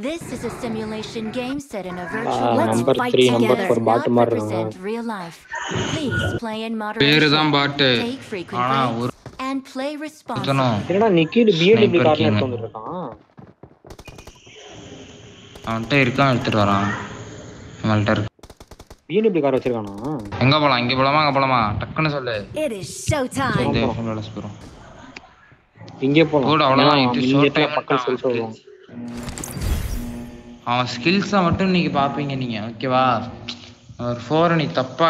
This is a simulation game set in a virtual world. Number Fight 3 number together. 4 pot Not மாதிரி represent இருக்கும். real life. Please play in பேரு moderation. தான் பாட்டு. Take frequent ஆனா breaks and play responsibly. என்னடா Nikhil BMW கார்ல king. எடுத்து வந்திருக்கான். அவன்கிட்ட இருக்கான், எடுத்துட்டு வரான். நம்மள்ட்ட இருக்கு. BMW கார் வச்சிருக்கானா? எங்க போலாம்? இங்க போலாமா அங்க போலாமா? டக்குன்னு சொல்லு. It is showtime. இந்த ஃபோன்ல போறோம். இங்கே போலாம். கூட அவ்வளவுதான். இது ஷார்ட் டைம் பக்கம் சொல்லிட்டு வருவோம். அவன் ஸ்கில்ஸை மட்டும் நீங்க பாப்பீங்க நீங்க, ஓகேவா? ஒரு 4 நீ தப்பா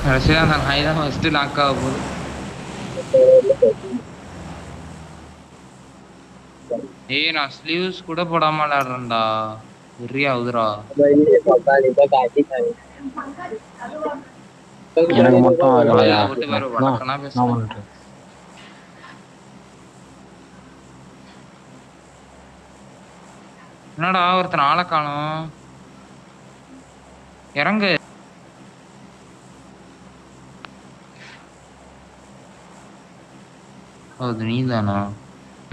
கடைசியா அந்த நாய் தான் ஃபர்ஸ்ட் லாக் ஆக போகுது. ஏய் நான் ஸ்லீவ்ஸ் கூட போடாம விளையாடுறேன்டா. வெறியா உதுரா. எனக்கு மட்டும் அதுல விட்டு வேற வடக்கனா பேசுறேன். என்னடா ஒருத்தன் ஆளை காணோம். இறங்கு. அது நீ தானா?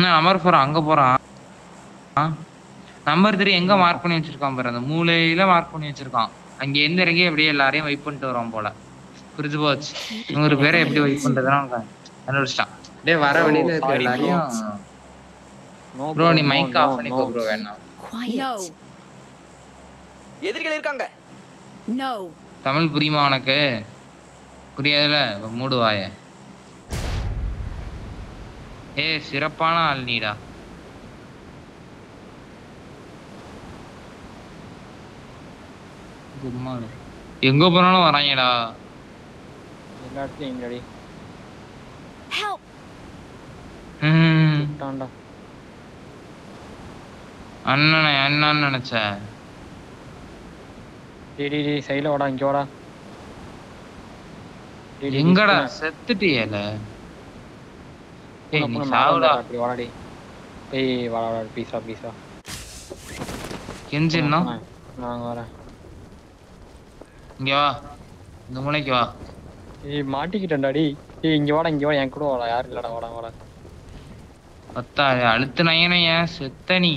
நம்பர் 4 அங்க போறான். நம்பர் 3 எங்க மார்க் பண்ணி வச்சிருக்கான் பாரு, அந்த மூலையில மார்க் பண்ணி வச்சிருக்கான். அங்க எந்த இறங்கி அப்படியே எல்லாரையும் வைப் பண்ணிட்டு வரோம் போல. புரிஞ்சு போச்சு. 100 பேரை எப்படி வைப் பண்றதுன்னா கண்டுபிடிச்சிட்டான். டே வர வழியில இருக்க எல்லாரையும் ப்ரோ நீ மைக் ஆஃப் பண்ணிக்கோ ப்ரோ. வேணாம் எதிரிகள் இருக்காங்க. No. தமிழ் புரியுமா உனக்கு? புரியாதுல, மூடுவாய. ஏய் சிறப்பான ஆள் நீடா. எங்க போனாலும் வராங்கடா. எல்லா இடத்துலயும் எங்கடி? Help. அண்ணன் நினைச்ச. டேடி சைடுல வாடா, இங்க வாடா. எங்கடா செத்துட்டியல? ஏய் நீ சாவுடா. அப்படி வாடா டேய். ஏய் வாடா பீஸா. கெஞ்சினா நான் வரேன். இங்க வா, இந்த மூளைக்கு வா. ஏய் மாட்டிக்கிட்டேன்டா டேய். ஏய் இங்க வாடா என் கூட வாடா. யாரும் இல்லடா, வாடா. பத்தா அழுத்து நயனைய செத்த நீ.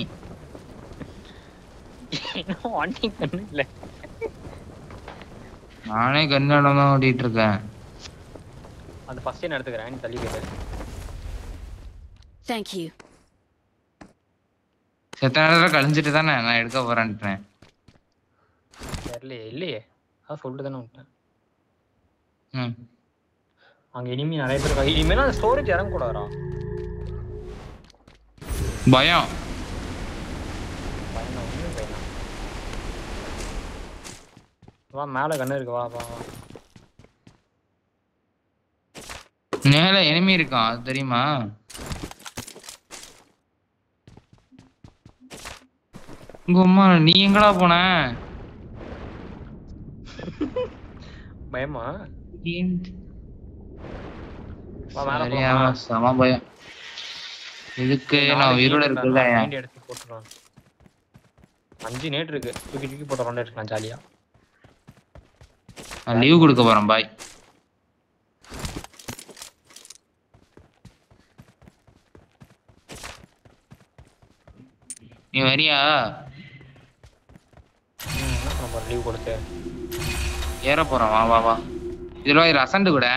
வாண்டி கண்ணு இல்ல. நானே கண்ணாடம் தான் ஓடிட்டு இருக்கேன். அந்த ஃபர்ஸ்ட் நான் எடுத்துக்கறேன், நீ தள்ளி போயிடு. Thank you. செத்த நேரத்துல கழிஞ்சிட்டு தானே நான் எடுக்க போறேன்ட்டேன். இல்லையே அதான் சொல்லிட்டு தானே விட்டேன். அங்க இனிமே நிறைய பேர் இனிமேல் அந்த ஸ்டோரேஜ் இறங்க கூடாதா? பயம். வா மேல கண்ணு இருக்கு, வா. மேல எனிமி இருக்கான், அது தெரியுமா? உங்கம்மா நீ எங்கடா போன? பயமா? சம பயம். இதுக்கு நான் உயிரோட இருக்குல்ல. 5 நேட் இருக்கு, தூக்கி போட்டு ரவுண்ட் எடுக்கலாம் ஜாலியா. நான் லீவ் கொடுக்க போறேன், பாய். நீ வரியா? லீவ் கொடுத்து ஏற போறோம். வா. இதுல ரசண்டு கூட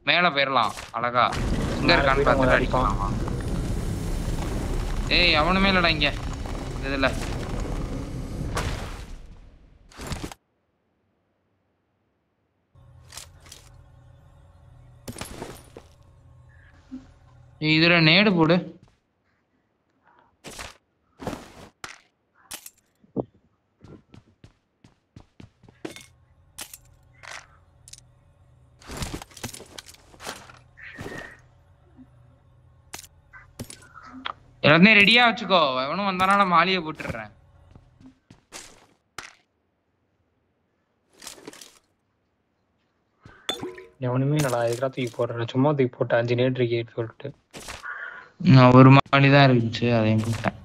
மேல போயிடலாம் அழகா. இங்க இருக்கான்னு பார்த்துட்டு அடிக்கலாம். ஏய் அவனுமே இல்லடா இங்க இதுல. இதுல நேடு போடு. ரத்னே ரெடியா வச்சுக்கோ, எவனும் வந்தானா நான் மாலியை போட்டுடுறேன். எவனுமே நல்லா இதுக்கா தூக்கி போடுறேன், சும்மா தூக்கி போட்டேன் 5 நேட் இருக்கேன்னு சொல்லிட்டு. நான் ஒரு மாலி தான் இருந்துச்சு, அதையும் போட்டேன்.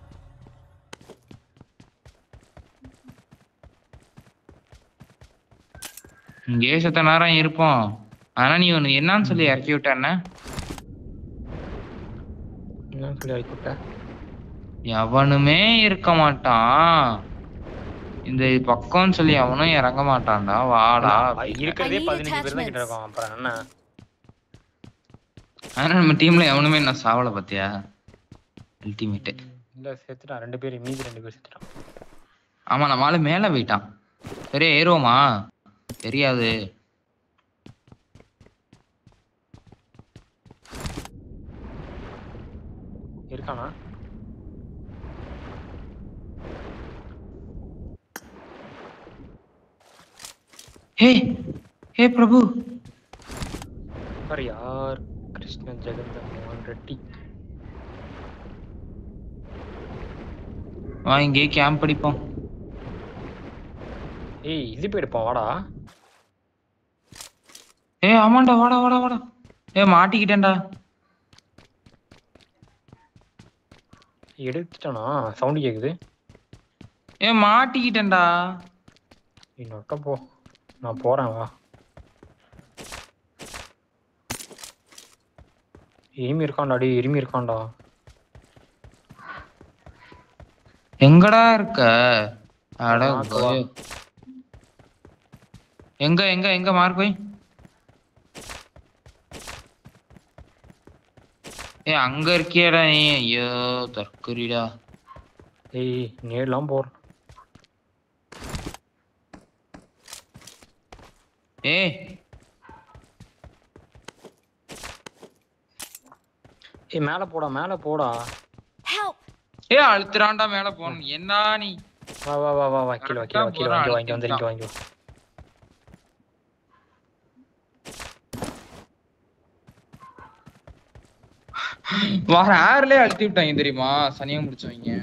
இங்கே சத்த நேரம் இருப்போம். ஆனா நீ ஒண்ணு என்னன்னு சொல்லி இறக்கி விட்டானே, என்னன்னு சொல்லி இறக்கி விட்டேன்? எவனுமே இருக்க மாட்டான் இந்த பக்கம்னு சொல்லி, அவனும் இறங்க மாட்டான்டா. வாடா, இருக்கிறதே 15 பேர் தான் கிட்ட இருக்கோம். அப்புறம் என்ன? ஆனா நம்ம டீம்ல எவனுமே என்ன சாவல பாத்தியா? அல்டிமேட் இல்ல செத்துட்டான் 2 பேர், மீதி 2 பேர் செத்துட்டான். ஆமா, நம்மளால மேல போயிட்டான். சரி ஏறுவோமா? தெரியாது. இருக்கானா? हे हे प्रभु, पर यार कृष्ण जगन्नाथ मोहन रेड्डी வா இங்கே கேம்ப் அடிப்போம். ஏய் இது போயிடுப்போம் வாடா. ஏய் ஆமாண்டா, வாடா வாடா வாடா. ஏய் மாட்டிக்கிட்டேன்டா. எடுத்துட்டானா? சவுண்ட் கேக்குது. ஏய் மாட்டிக்கிட்டேன்டா. இன்னொக்க போ, நான் போறேன் வா. எருமி இருக்கான்டா, டேய் எருமி இருக்கான்டா. எங்கடா இருக்க? அட எங்க எங்க எங்க மார்க் போய்? ஏய் அங்க இருக்கியடா நீ. ஐயோ தற்கொலைடா. ஏய் நேர்லாம் போற. ஏய் ஏய் மேல போடா, மேல போடா. ஏய் அழுத்துறான்டா மேல போணும். என்ன நீ? வா வா வா வா வா, கீழ கீழ கீழ வாங்க வாங்க வந்து இங்க வாங்க. வர ஏர்லயே அழுத்தி விட்டாங்க தெரியுமா? சனியா முடிச்சவங்க.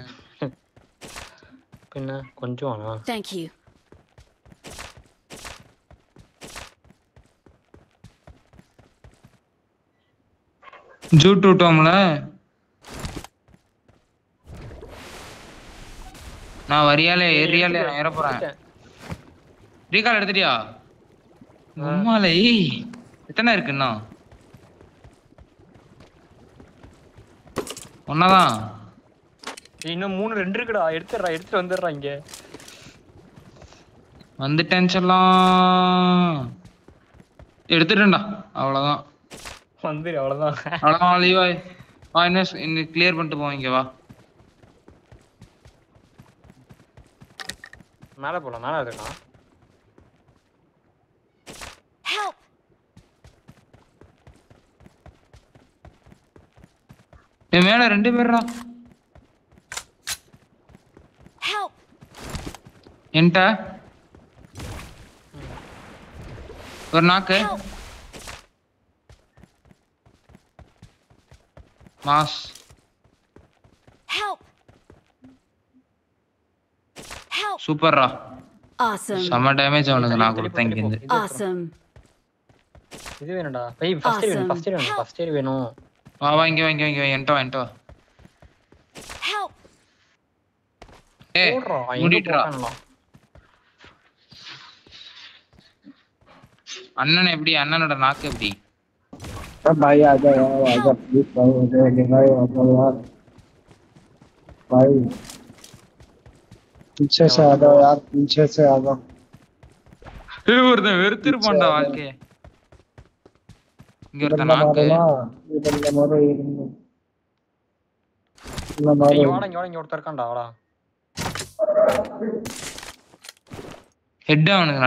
பின்ன கொஞ்சம் ஆனா. Thank you. ஜூட் விட்டோம்ல. நான் வரியாலே ஏரியாலே ஏற போறேன். ரீகால் எடுத்துட்டியா? அம்மாலே எத்தனை இருக்கு இன்னும்? ஒன்னதான். இன்னும் 3 2 இருக்குடா. எடுத்துட்டு வந்துடுறா இங்க. வந்துட்டேன் செல்லம். எடுத்துட்டேன்டா. அவ்வளவுதான். வந்துரு அவ்வளவுதான். அவ்வளவுதான் லீவா. வா இன்னும் கிளியர் பண்ணிட்டு போவோம். இங்க வா. மேல போலாம், மேல இருக்கான். Help! ஏய் மேல 2 பேர்டா. Help! என்ட ஒரு நாக்கு. மாஸ். Help! Help! சூப்பர்ரா. Awesome. சம டேமேஜ் அவனுக்கு நான் கொடுத்தேன் இங்க இருந்து. Awesome. இது வேணும்டா. பை ஃபர்ஸ்ட் எய்ட் வேணும், ஃபர்ஸ்ட் எய்ட் வேணும், ஃபர்ஸ்ட் எய்ட் வேணும். வா வா இங்க வா இங்க வா என்ட வா. Help! ஏய் ஓடுறா, மூடிட்றா. அண்ணன் எப்படி? அண்ணனோட நாக்கு எப்படி? भाई आजा यार, आजा प्लीज भाई, भाई आजा यार भाई, पीछे से आ जाओ यार, पीछे से आ जाओ. ஏய் ஒருத்தன் வெறுத்திருப்பான்டா வாழ்க்கைய. இங்க ஒருத்தன் நாக்கு. इधर मारो इधर இங்க வாடா, இங்க ஒருத்தர் இருக்கான்டா வாடா. ஹெட் அவனுக்கு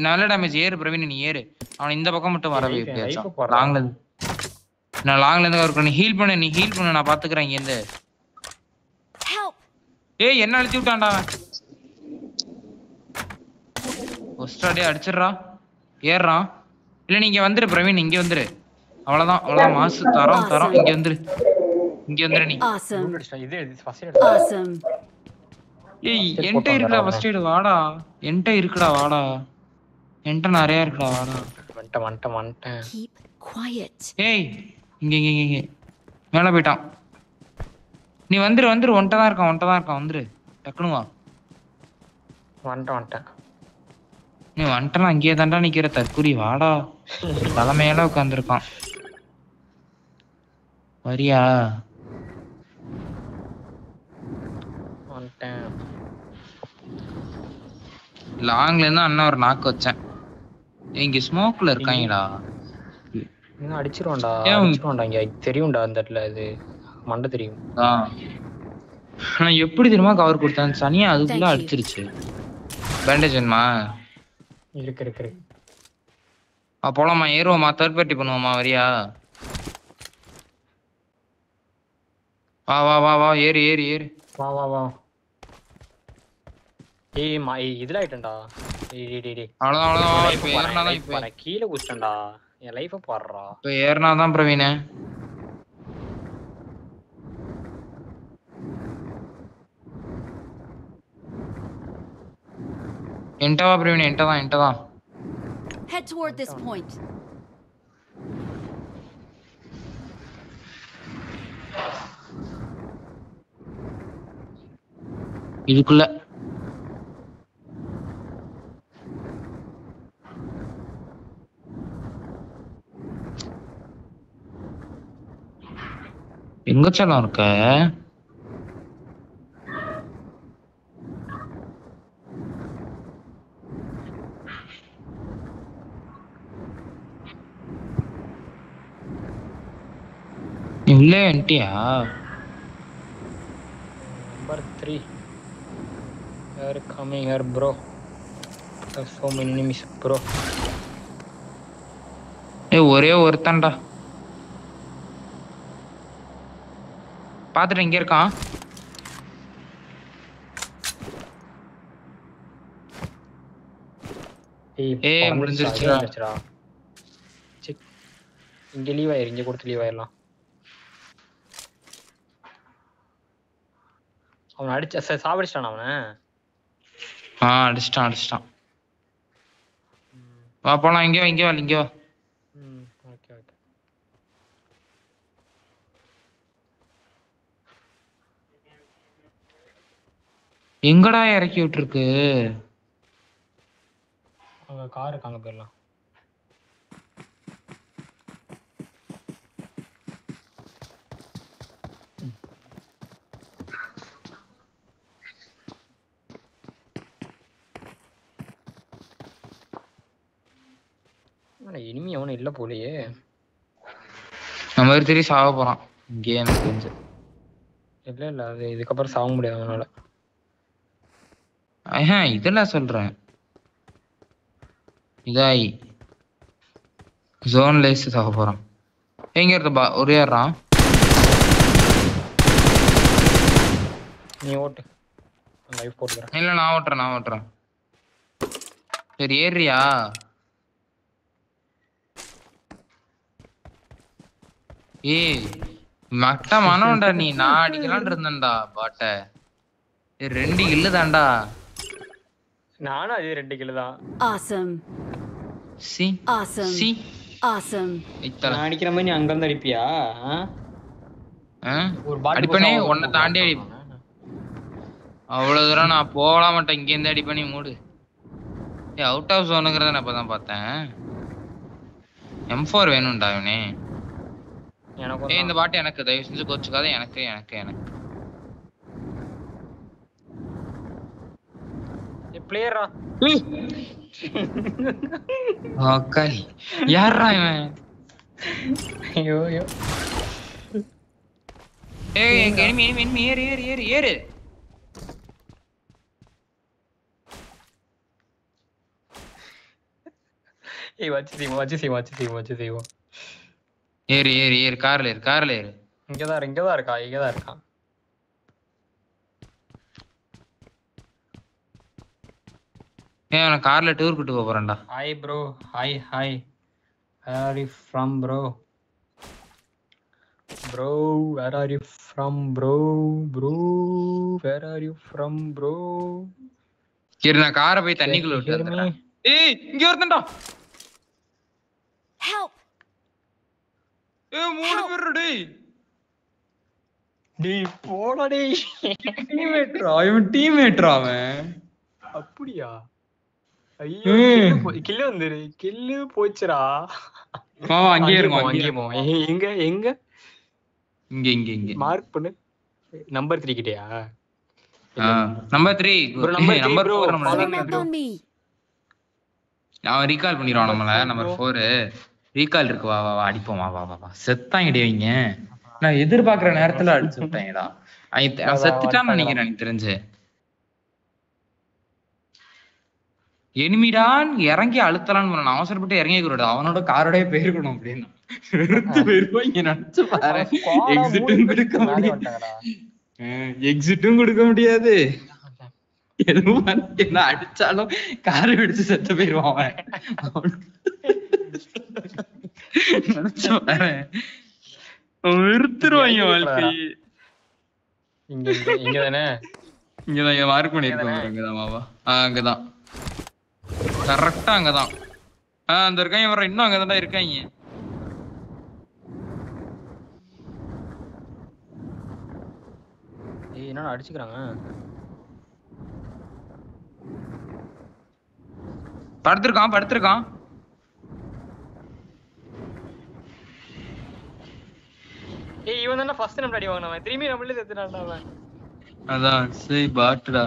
நல்ல டேமேஜ். ஏறு பிரவீன், நீ ஏறு. அவன் இந்த பக்கம் மட்டும் வரவே பேசாம். லாங்ல இருந்து நான் லாங்ல இருந்து கவர் பண்ணி ஹீல் பண்ணு. நீ ஹீல் பண்ணு, நான் பாத்துக்கறேன் இங்க இருந்து. ஏய் என்ன அழுத்தி விட்டான்டா அவன். ஒஸ்டாடே அடிச்சிடுறா. ஏறுறான். இல்ல நீங்க வந்துரு பிரவீன், இங்க வந்துரு. அவ்வளவுதான் அவ்வளவுதான். மாசு தரம் இங்க வந்துரு. இங்க வந்துற நீ. Awesome. இது ஃபர்ஸ்ட் எய்ட் Awesome. ஏய் என்கிட்ட இருக்குடா ஃபர்ஸ்ட் எய்ட் வாடா. என்கிட்ட இருக்குடா வாடா. என்கிட்ட நிறைய இருக்குடா வாடா. வந்துட்டேன். Keep quiet. ஏய் இங்க மேல போய்ட்டான். நீ வந்துரு ஒன்ட்ட தான் இருக்கான் வந்துரு. டக்குனு வா. வந்துட்டேன். நீ வந்துட்டனா அங்கேயே தாண்டா நிக்கிற தற்குறி வாடா. தலைமையில உட்காந்துருக்கான். வரியா? வந்துட்டேன். லாங்ல இருந்து அண்ணா ஒரு நாக்கு வச்சேன். இங்க ஸ்மோக்ல இருக்காங்கடா. இன்னும் அடிச்சிருவான்டா இங்க தெரியும்டா அந்த இடத்துல இது மண்டை தெரியும். ஆனா எப்படி தெரியுமா கவர் கொடுத்தேன் சனியா அதுக்குள்ள அடிச்சிருச்சு. பேண்டேஜ் வேணுமா? இருக்கு. போலாமா? ஏறுவோமா? தேர்ட் பார்ட்டி பண்ணுவோமா? வரியா? வா ஏறு. வா. ஏய் இதுல ஆயிட்டேன்டா. அவ்வளவுதான். இப்ப ஏறினாதான் இப்ப நான் கீழே குச்சிட்டேன்டா. என் லைஃப பாடுறா. இப்ப ஏறினாதான் பிரவீன. என்டவா பிரவீன என்டதான். Head toward this point. இதுக்குள்ள எங்க செல்லம் இருக்க? உள்ளே வந்துட்டியா? Number 3. They're coming here, bro. There's so many enemies, bro. ஒரே ஒருத்தன்டா. பாத்துட்டு இங்க இருக்கான். ஏய் முடிஞ்சிருச்சுடா. இங்க லீவ் ஆயிரு. இங்க கொடுத்து லீவ் ஆயிரலாம். அவன் அடிச்ச சாவடிச்சிட்டான் அவனை. அடிச்சிட்டான். வா போலாம். இங்க வா. ஓகே. எங்கடா இறக்கி விட்டுருக்கு? அங்க கார் இருக்காங்க போயிடலாம். இனிமே அவனும் இல்ல போலயே. நம்ம தெரியும் சாக போறான். இங்கே எனக்கு தெரிஞ்சு இல்ல அது இதுக்கப்புறம் சாக முடியாது அவனால. இதெல்லாம் சொல்றேன். இதாய் ஜோன் லேஸ் சாக போறான். எங்க இருக்க ஒரே ஏறான். நீ ஓட்டு. லைவ் போட்டுக்கிறேன். இல்ல நான் ஓட்டுறேன். சரி ஏறியா? ஏய் மட்ட மனோண்டா நீ. நான் அடிக்கலான் இருந்தேன்டா பாட்ட. 2 கில்லு தான்டா. நானும் அதே 2 கிலோ தான். Awesome. C Awesome. நான் அடிக்கிற மாதிரி நீ அங்க இருந்து அடிப்பியா? ஒரு பாட்டு அடிப்பனே உன்னை தாண்டி அடிப்பேன். அவ்வளவு தூரம் நான் போக மாட்டேன். இங்க இருந்து அடிப்பனே மூடு. அவுட் ஆஃப் ஜோனுங்கிறத நான் இப்பதான் பார்த்தேன். M4 வேணும்டா இவனே. இந்த பாட்டு எனக்கு தயவு செஞ்சு கோச்சுக்காத. எனக்கு பிளேயரா? ஓகே யாரா இவன்? ஐயோ ஏய் எனிமி ஏறு. ஏய் வச்சு செய்வோம். ஏறு கார்ல ஏறு. இங்கதான் இருக்கா. நான் கார்ல டூர் கூட்டு போறேன்டா. Hi bro. Hi. Where are you from bro? Bro, where are you from, bro? Bro, where are you from, bro? சரி நான் காரை போய் Can தண்ணிக்குள்ள you விட்டு hear me? வந்துடுறேன். ஏய் இங்க ஒருத்தன்டா. Help! ஏய் 3 பேர் டேய். டேய் போடா டேய். டீம்மேட்ரா இவன் டீம்மேட்ரா அவன். அப்படியா? ஐயோ கில்லு வந்துரு. கில்லு போச்சுடா. மாமா அங்கேயே இருங்க அங்கேயே போ. எங்க எங்க? இங்க இங்க இங்க. மார்க் பண்ணு. நம்பர் 3 கிட்டயா? Number 3 bro number 3 bro. Form up on me. நான் ரீகால் பண்ணிடுவான் நம்மள நம்பர் 4. ரீகால் இருக்கு வா வா வா அடிப்போம் வா வா வா வா. செத்தாங்க இடிவீங்க. நான் எதிர்பார்க்குற நேரத்துல அடிச்சு விட்டாங்கடா. அவன் செத்துட்டான்னு நினைக்கிறேன் எனக்கு தெரிஞ்சு. எனிமிடான் இறங்கி அழுத்தலான்னு நான் அவசரப்பட்டு இறங்கி கூடாது. அவனோட காரோடய போயிருக்கணும் அப்படின்னு வெறுத்து போயிருவாங்க நினைச்சு பாரு. எக்ஸிட்டும் கொடுக்க முடியாது. எக்ஸிட்டும் கொடுக்க முடியாது. எதுவும் என்ன அடிச்சாலும் காரை வெடிச்சு செத்து போயிருவான் அவன். நினைச்சு பாரு வெறுத்துருவாங்க வாழ்க்கை. இங்கதானே இங்கதான் மார்க் பண்ணிருக்கோம். இங்கதான் மாவா அங்கதான் கரெக்டா அங்கதான் அந்த இருக்காங்க வர இன்னும் அங்கதான்டா இருக்காங்க. ஏய் என்ன அடிச்சுக்கிறாங்க. படுத்திருக்கான். ஏய் இவன் தான ஃபர்ஸ்ட் நம்ம அடி வாங்குனவன். திரும்பி நம்மளே செத்துறான்டா அவன். அதான் சரி பாட்டுடா.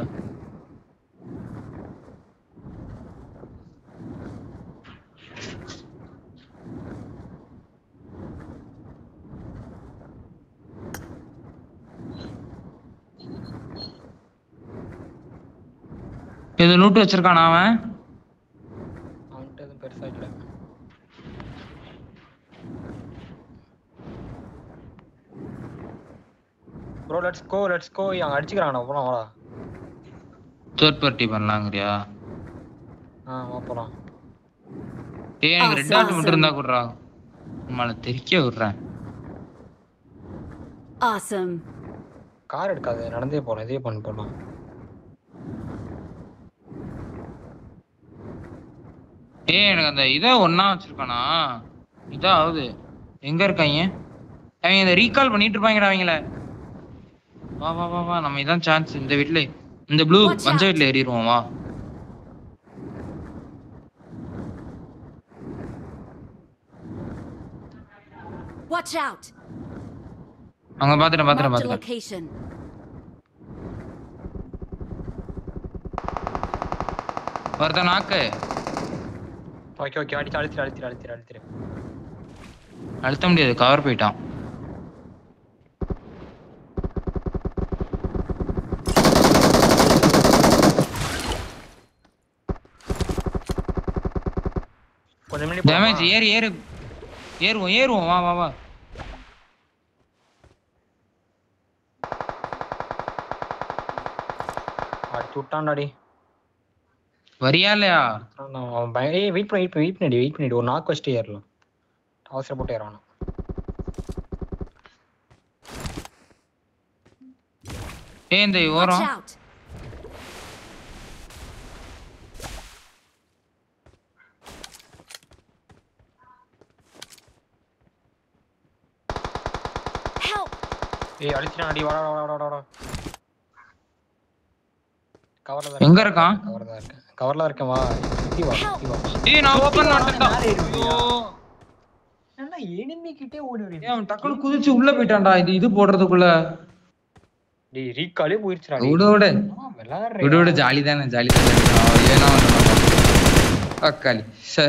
இது லூட் வச்சிருக்கானா அவன்? அவன்கிட்ட எதுவும் பெருசா இல்ல. ப்ரோ லெட்ஸ் கோ இவன் அடிச்சுக்கறானே போலாம் வாடா. தேர்ட் பார்ட்டி பண்ணலாங்கறியா? வா போலாம். டேய் எனக்கு ரெட் டாட் மட்டும் இருந்தா குடுறா. நம்மள தெறிக்க விடுறேன். Awesome. கார் எடுக்காத நடந்தே போலாம். இதே பண்ண போலாம். ஏய் எனக்கு அந்த இத ஒண்ணா வச்சிருக்கானா? இதா ஆகுது. எங்க இருக்காங்க? அவங்க இத ரீகால் பண்ணிட்டு இருப்பாங்கடா அவங்கள. வா வா வா வா நம்ம இதான் சான்ஸ். இந்த வீட்ல இந்த ப்ளூ பஞ்ச வீட்ல ஏறிடுவோம் வா. Watch out. அங்க பாத்துறேன். Location. வரத நாக்கு. ஓகே அழுத்திரு. அழுத்த முடியாது கவர் போயிட்டான். கொஞ்சம் மினிட் டேமேஜ் ஏறுவோம் வா வா வா. அடிச்சு விட்டான்டாடி. வரியா இல்லையா? ஏய் வெயிட் பண்ணி ஒரு நாக் வச்சுட்டு ஏறலாம். அவசரப்பட்டு ஏறணும். ஏய் இந்த ஓரம் Watch out. Help. ஏய் அடிச்சிட்டான் அடி வாடா. கவர்ல எங்க இருக்கான்? கவர்ல இருக்கேன் வா. சுத்தி வா. ஏய் நான் ஓபன் பண்ணிட்டேன்டா. ஐயோ என்ன எனிமி கிட்டே ஓடி வரீங்க. ஏய் அவன் டக்குனு குதிச்சு உள்ள போய்ட்டான்டா. இது போடுறதுக்குள்ள டேய் ரீகாலே போயிடுச்சுடா. விடு ஜாலி தானே. ஏனா அக்காலி சே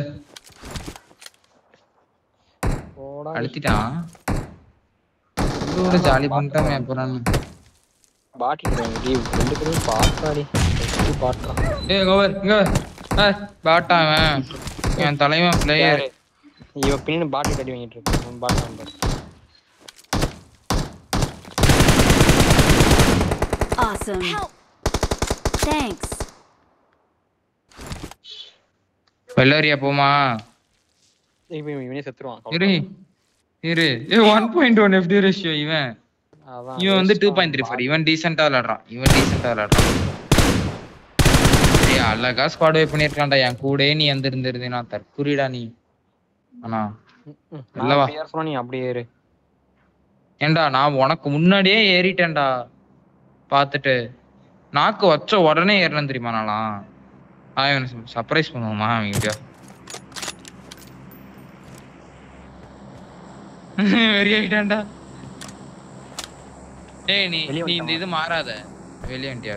போடா அழுத்திட்டான். விடு ஜாலி பண்ணிட்டோமே அப்புறம். பாட்டில் டேய் ரெண்டு பேரும் பாட்டாடி. பாட்டா. ஏய் இங்க பாட்டா அவன். என் தலைவன் பிளேயர். இவன் பின்ன பாட்டில் அடி வாங்கிட்டு இருக்கான். பாட்டா நம்பர். Awesome. Help. Thanks. வெள்ளரியா போமா? இவனே செத்துருவான். இரு இரு 1.1 FD ரேஷியோ இவன் இவன் வந்து 2.34 இவன் டீசென்ட்டா விளையாடுறான் ஏய் அழகா ஸ்குவாட் வைப் பண்ணிருக்கான்டா என் கூடயே நீ இருந்திருந்தா தற்குறிடா நீ ஆனா இல்லவா நீ அப்படியே ஏறு ஏண்டா நான் உனக்கு முன்னாடியே ஏறிட்டேன்டா பாத்துட்டு நாக்கு வச்ச உடனே ஏறணும் தெரியுமா நான்லாம் அவன் சர்ப்ரைஸ் பண்ணுவோமா அவங்க வெறி ஆயிட்டான்டா டேய் நீ இந்த இது மாறாத வெளியே வந்துட்டியா